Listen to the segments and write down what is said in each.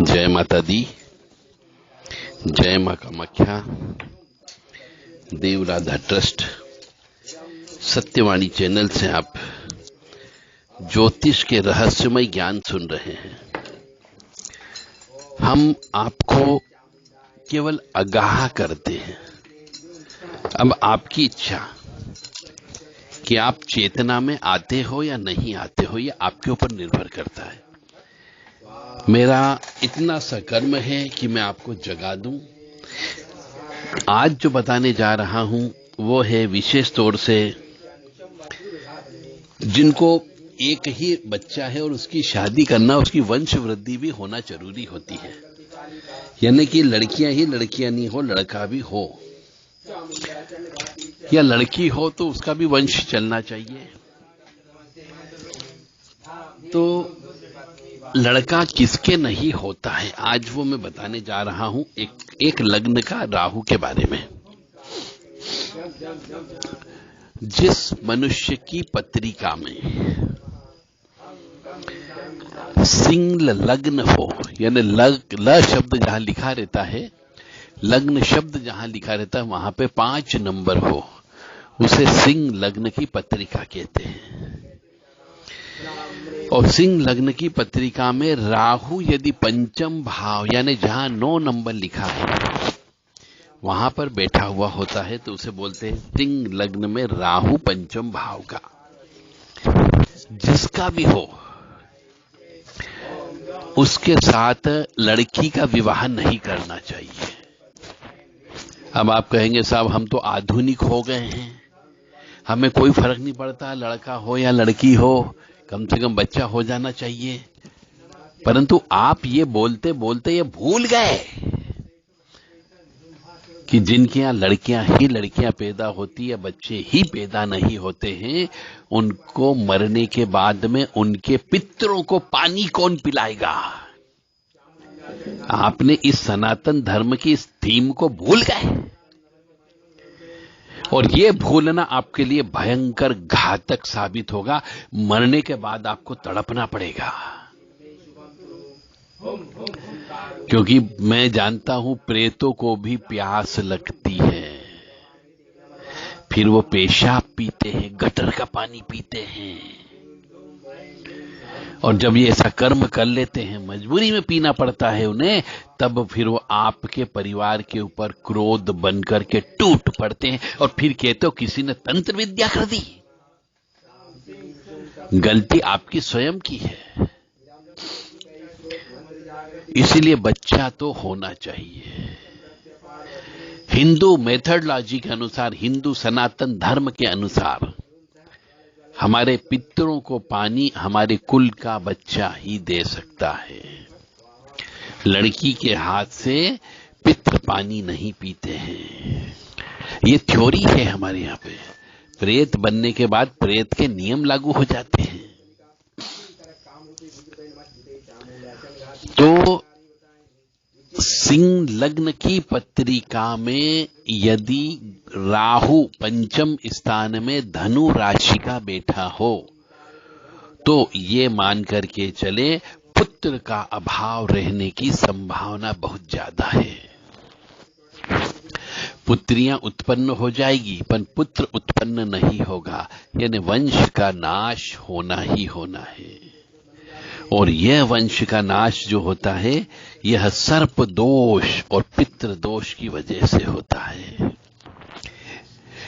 जय माता दी, जय मां कामाख्या, देव राधा ट्रस्ट, सत्यवाणी चैनल से आप ज्योतिष के रहस्यमय ज्ञान सुन रहे हैं। हम आपको केवल आगाह करते हैं। अब आपकी इच्छा कि आप चेतना में आते हो या नहीं आते हो, यह आपके ऊपर निर्भर करता है। मेरा इतना सा कर्म है कि मैं आपको जगा दूं। आज जो बताने जा रहा हूं वो है विशेष तौर से जिनको एक ही बच्चा है और उसकी शादी करना, उसकी वंश वृद्धि भी होना जरूरी होती है। यानी कि लड़कियां ही लड़कियां नहीं हो, लड़का भी हो, या लड़की हो तो उसका भी वंश चलना चाहिए। तो लड़का किसके नहीं होता है, आज वो मैं बताने जा रहा हूं एक लग्न का राहु के बारे में। जिस मनुष्य की पत्रिका में सिंह लग्न हो, यानी ल शब्द जहां लिखा रहता है, लग्न शब्द जहां लिखा रहता है वहां पे 5 नंबर हो, उसे सिंह लग्न की पत्रिका कहते हैं। और सिंह लग्न की पत्रिका में राहु यदि पंचम भाव यानी जहां 9 नंबर लिखा है वहां पर बैठा हुआ होता है तो उसे बोलते हैं सिंह लग्न में राहु पंचम भाव का। जिसका भी हो उसके साथ लड़की का विवाह नहीं करना चाहिए। अब आप कहेंगे साहब हम तो आधुनिक हो गए हैं, हमें कोई फर्क नहीं पड़ता लड़का हो या लड़की हो, कम से कम बच्चा हो जाना चाहिए। परंतु आप ये बोलते बोलते ये भूल गए कि जिनके यहां लड़कियां ही लड़कियां पैदा होती है, बच्चे ही पैदा नहीं होते हैं, उनको मरने के बाद में उनके पितरों को पानी कौन पिलाएगा। आपने इस सनातन धर्म की इस थीम को भूल गए, और यह भूलना आपके लिए भयंकर घातक साबित होगा। मरने के बाद आपको तड़पना पड़ेगा। क्योंकि मैं जानता हूं प्रेतों को भी प्यास लगती है, फिर वो पेशाब पीते हैं, गटर का पानी पीते हैं, और जब ये ऐसा कर्म कर लेते हैं, मजबूरी में पीना पड़ता है उन्हें, तब फिर वो आपके परिवार के ऊपर क्रोध बनकर के टूट पड़ते हैं और फिर कहते हो किसी ने तंत्र विद्या कर दी। गलती आपकी स्वयं की है। इसीलिए बच्चा तो होना चाहिए। हिंदू मेथडोलॉजी के अनुसार, हिंदू सनातन धर्म के अनुसार हमारे पितरों को पानी हमारे कुल का बच्चा ही दे सकता है। लड़की के हाथ से पितर पानी नहीं पीते हैं। ये थ्योरी है हमारे यहां पे। प्रेत बनने के बाद प्रेत के नियम लागू हो जाते हैं। तो सिंह लग्न की पत्रिका में यदि राहु पंचम स्थान में धनु राशि का बैठा हो तो ये मान करके चले पुत्र का अभाव रहने की संभावना बहुत ज्यादा है। पुत्रियां उत्पन्न हो जाएगी पर पुत्र उत्पन्न नहीं होगा, यानी वंश का नाश होना ही होना है। और यह वंश का नाश जो होता है यह सर्प दोष और पितृ दोष की वजह से होता है।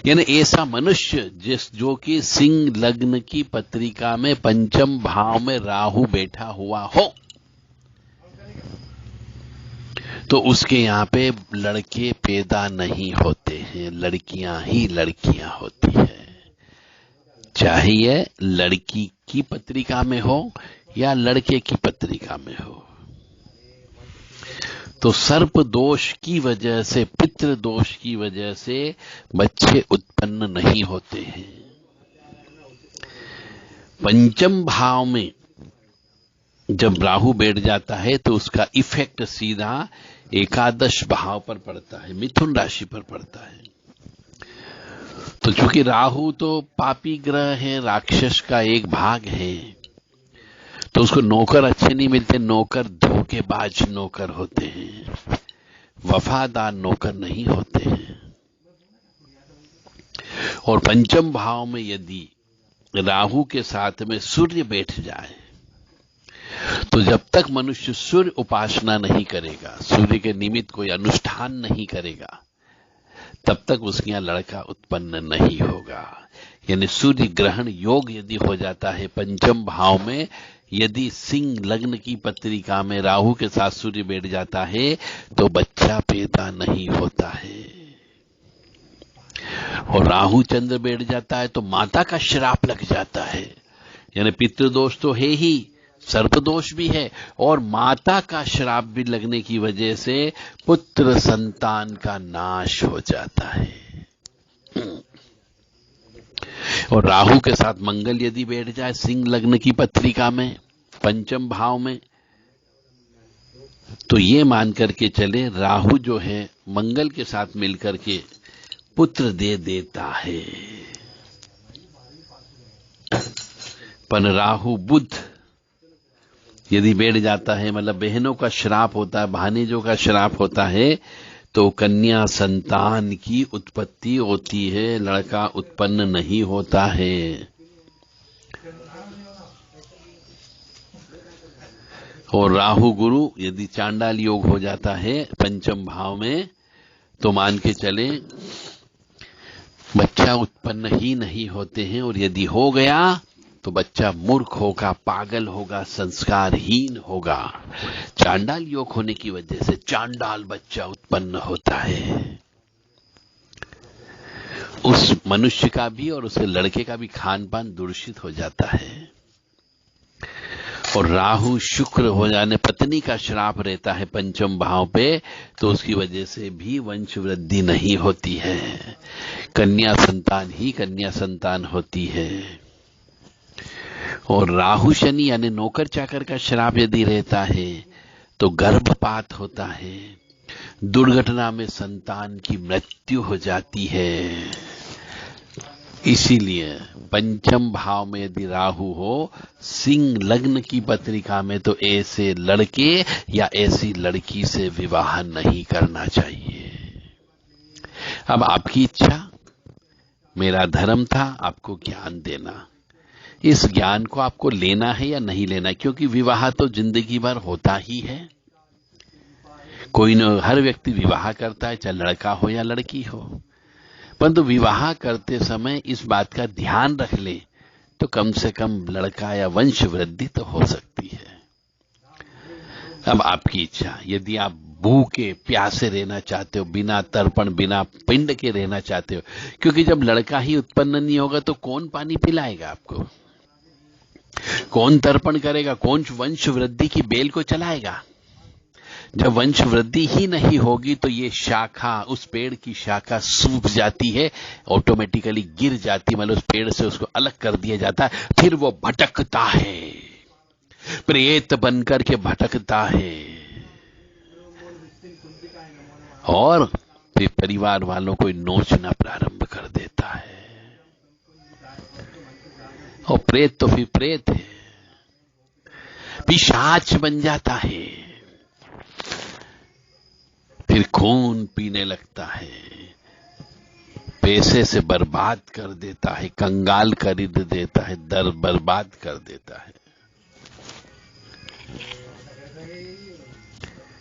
यानी ऐसा मनुष्य जो कि सिंह लग्न की पत्रिका में पंचम भाव में राहु बैठा हुआ हो तो उसके यहां पे लड़के पैदा नहीं होते हैं, लड़कियां ही लड़कियां होती है। चाहे यह लड़की की पत्रिका में हो या लड़के की पत्रिका में हो। तो सर्प दोष की वजह से, पितृ दोष की वजह से बच्चे उत्पन्न नहीं होते हैं। पंचम भाव में जब राहु बैठ जाता है तो उसका इफेक्ट सीधा एकादश भाव पर पड़ता है, मिथुन राशि पर पड़ता है। तो चूंकि राहु तो पापी ग्रह है, राक्षस का एक भाग है, तो उसको नौकर अच्छे नहीं मिलते, नौकर धोखेबाज नौकर होते हैं, वफादार नौकर नहीं होते हैं। और पंचम भाव में यदि राहु के साथ में सूर्य बैठ जाए तो जब तक मनुष्य सूर्य उपासना नहीं करेगा, सूर्य के निमित्त कोई अनुष्ठान नहीं करेगा, तब तक उसके यहां लड़का उत्पन्न नहीं होगा। यानी सूर्य ग्रहण योग यदि हो जाता है पंचम भाव में, यदि सिंह लग्न की पत्रिका में राहु के साथ सूर्य बैठ जाता है तो बच्चा पैदा नहीं होता है। और राहु चंद्र बैठ जाता है तो माता का श्राप लग जाता है। यानी पितृदोष तो है ही, सर्पदोष भी है, और माता का श्राप भी लगने की वजह से पुत्र संतान का नाश हो जाता है। और राहु के साथ मंगल यदि बैठ जाए सिंह लग्न की पत्रिका में पंचम भाव में, तो ये मान करके चले राहु जो है मंगल के साथ मिलकर के पुत्र दे देता है। पर राहु बुध यदि बैठ जाता है, मतलब बहनों का श्राप होता है, भानेजों का श्राप होता है, तो कन्या संतान की उत्पत्ति होती है, लड़का उत्पन्न नहीं होता है। और राहु गुरु यदि चांडाल योग हो जाता है पंचम भाव में, तो मान के चले बच्चा उत्पन्न ही नहीं होते हैं। और यदि हो गया तो बच्चा मूर्ख होगा, पागल होगा, संस्कारहीन होगा। चांडाल योग होने की वजह से चांडाल बच्चा उत्पन्न होता है। उस मनुष्य का भी और उसके लड़के का भी खान पान दूषित हो जाता है। और राहु शुक्र हो जाने पत्नी का श्राप रहता है पंचम भाव पे, तो उसकी वजह से भी वंश वृद्धि नहीं होती है, कन्या संतान ही कन्या संतान होती है। और राहु शनि यानी नौकर चाकर का श्राप यदि रहता है तो गर्भपात होता है, दुर्घटना में संतान की मृत्यु हो जाती है। इसीलिए पंचम भाव में यदि राहु हो सिंह लग्न की पत्रिका में, तो ऐसे लड़के या ऐसी लड़की से विवाह नहीं करना चाहिए। अब आपकी इच्छा, मेरा धर्म था आपको ज्ञान देना, इस ज्ञान को आपको लेना है या नहीं लेना, क्योंकि विवाह तो जिंदगी भर होता ही है। कोई न हर व्यक्ति विवाह करता है, चाहे लड़का हो या लड़की हो, परंतु विवाह करते समय इस बात का ध्यान रख ले तो कम से कम लड़का या वंश वृद्धि तो हो सकती है। अब आपकी इच्छा, यदि आप भूखे प्यासे रहना चाहते हो, बिना तर्पण बिना पिंड के रहना चाहते हो, क्योंकि जब लड़का ही उत्पन्न नहीं होगा तो कौन पानी पिलाएगा आपको, कौन तर्पण करेगा, कौन वंश वृद्धि की बेल को चलाएगा। जब वंश वृद्धि ही नहीं होगी तो ये शाखा, उस पेड़ की शाखा सूख जाती है, ऑटोमेटिकली गिर जाती है, मतलब उस पेड़ से उसको अलग कर दिया जाता है, फिर वो भटकता है, प्रेत बनकर के भटकता है, और फिर परिवार वालों को नोचना प्रारंभ कर देता है। और प्रेत तो फिर प्रेत है, पिशाच बन जाता है, फिर खून पीने लगता है, पैसे से बर्बाद कर देता है, कंगाल खरीद देता है, दर बर्बाद कर देता है।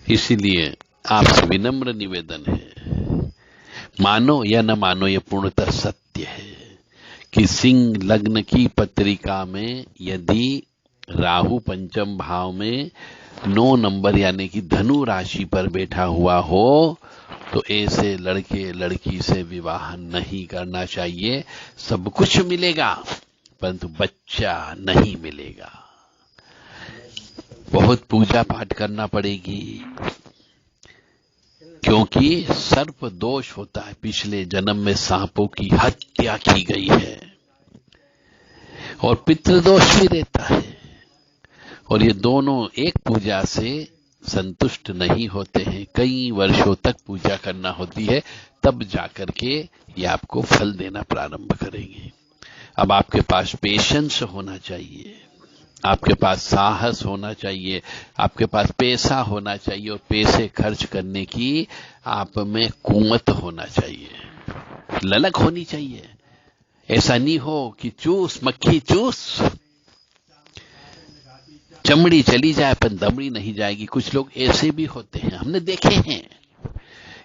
इसीलिए आपसे विनम्र निवेदन है, मानो या न मानो, ये पूर्णतः सत्य है कि सिंह लग्न की पत्रिका में यदि राहु पंचम भाव में 9 नंबर यानी कि धनु राशि पर बैठा हुआ हो तो ऐसे लड़के लड़की से विवाह नहीं करना चाहिए। सब कुछ मिलेगा परंतु बच्चा नहीं मिलेगा। बहुत पूजा पाठ करना पड़ेगी, क्योंकि सर्प दोष होता है, पिछले जन्म में सांपों की हत्या की गई है, और पितृदोष भी रहता है, और ये दोनों एक पूजा से संतुष्ट नहीं होते हैं, कई वर्षों तक पूजा करना होती है, तब जाकर के ये आपको फल देना प्रारंभ करेंगे। अब आपके पास पेशेंस होना चाहिए, आपके पास साहस होना चाहिए, आपके पास पैसा होना चाहिए और पैसे खर्च करने की आप में कुवत होना चाहिए, ललक होनी चाहिए। ऐसा नहीं हो कि चूस मक्खी चूस, चमड़ी चली जाए पर दमड़ी नहीं जाएगी। कुछ लोग ऐसे भी होते हैं, हमने देखे हैं,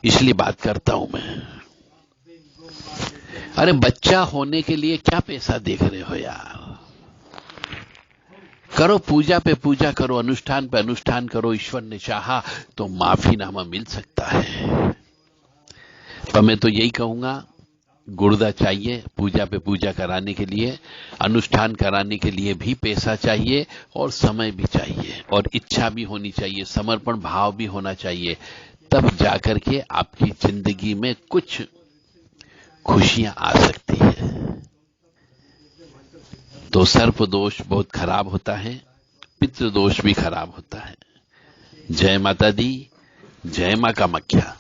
इसलिए बात करता हूं मैं। अरे बच्चा होने के लिए क्या पैसा देख रहे हो यार? करो पूजा पे पूजा करो, अनुष्ठान पे अनुष्ठान करो। ईश्वर ने चाहा तो माफीनामा मिल सकता है। पर मैं तो यही कहूंगा, गुर्दा चाहिए पूजा पे पूजा कराने के लिए, अनुष्ठान कराने के लिए भी पैसा चाहिए और समय भी चाहिए और इच्छा भी होनी चाहिए, समर्पण भाव भी होना चाहिए। तब जाकर के आपकी जिंदगी में कुछ खुशियां आ सकती है। तो सर्प दोष बहुत खराब होता है, पितृदोष भी खराब होता है। जय माता दी, जय मां कामाख्या।